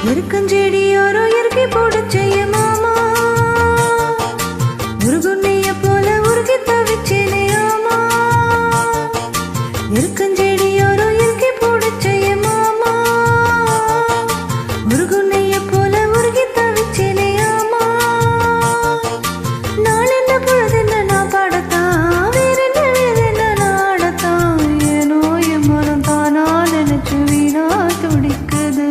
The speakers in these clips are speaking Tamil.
எருக்கஞ்செடியோரோ இறுக்கி போடச்செய்ய மாமா உருகுண்ணைய போல உருகி தவிச்சேனே ஆமா எருக்கஞ்செடியோரோ இறுக்கி போடச்செய்ய மாமா உருகுண்ணைய போல உருகி தவிச்சேனே ஆமா நாள் என்ன பொழுதென்ன நான் பாடத்தான் வேறென்ன வேதென்ன நாடத்தான் ஏனோ என் மனம் தானா நினைச்சு வீணா துடிக்குது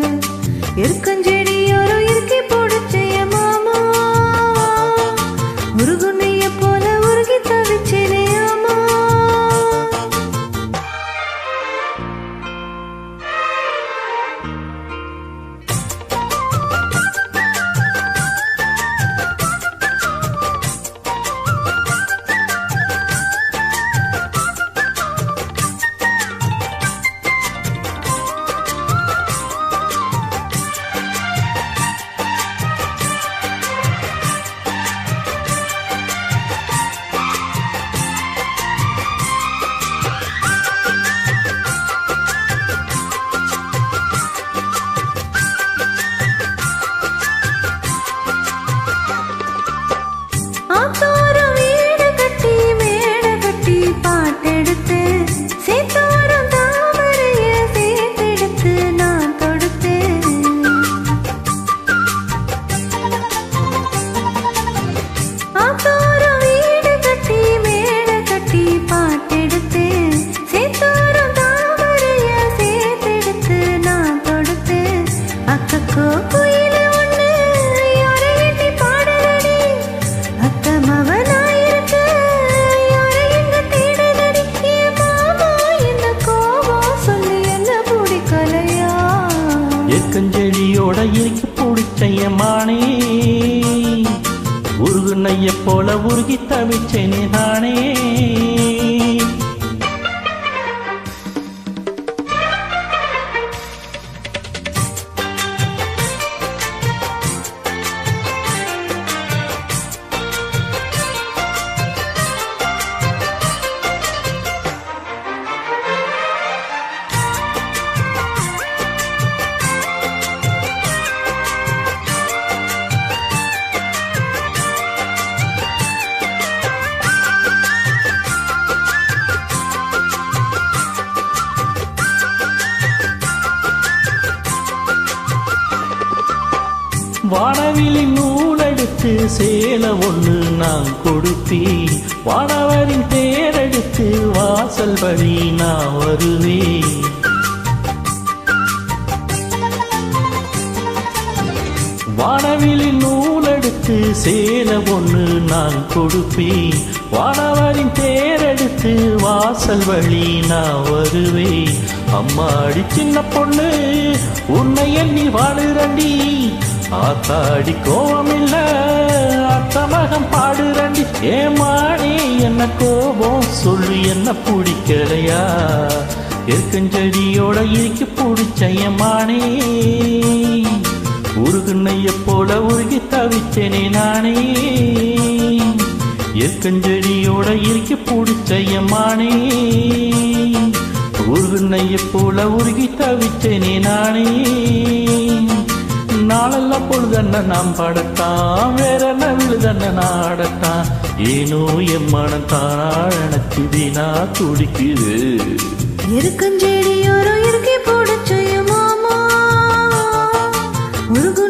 எருக்கஞ்செடியோரோ இறுக்கி போடச்செய்ய மாமா உருகுண்ணைய போல உருகி தவிச்சேனே ஆமா ஆத்தோரம் வீடு கட்டி மேடை கட்டி பாட்டெடுத்து சேத்தோரம் தாமரைய சேர்த்தெடுத்து நான் தொடுத்தேன் ஆத்தோரம் வீடு கட்டி மேடை கட்டி பாட்டெடுத்து சேத்தோரம் தாமரைய சேர்த்தெடுத்து நான் தொடுத்தேன் அக்கோ குயில ஒண்ணு யாரை எட்டி பாடலடி அத்தமவனாயிருக்க யாரை எங்க தேடலடி என் மாமா என்ன கோபம் சொல்லி என்ன பிடிக்கலையா எருக்கஞ்செடியோட இறுக்கி பிடிச்சைய மானே உருகுண்ணைய போல உருகி தவிச்சேனே தானே வானவிலி நூலெடுத்து சேலை ஒண்ணு நான் கொடுப்பி வானவரின் தேரெடுத்து வாசல் வழி நான் வருவேன் வானவிலி நூலெடுத்து சேலை ஒண்ணு நான் கொடுப்பி வானவரின் தேரெடுத்து வாசல் வழி நான் வருவேன் அம்மாடி சின்ன பொண்ணு உன்னை எண்ணி வாழுறண்டி ஆத்தாடி கோவமில்ல அத்தமகம் பாடுறண்டி ஏமானே என்ன கோபம் சொல்லு என்ன பிடிக்கலையா எருக்கஞ்செடியோட இறுக்கி பிடிச்சையம்மானே உருகுண்ணைய போல உருகி தவிச்சேனே நானே எருக்கஞ்செடியோட இறுக்கி பிடிச்சையம்மானே உருகுண்ணைய போல உருகி தவிச்சேனே நானே நாளெல்லாம் பொழுதன்ன நாம் பாடத்தான் வேற என்ன விழுதன்ன நாடத்தான் ஏனோ என் மனம் தானா நினைச்சு வீணா துடிக்குது எருக்கஞ்செடியோரோ இறுக்கி போடச்செய்ய மாமா உருகு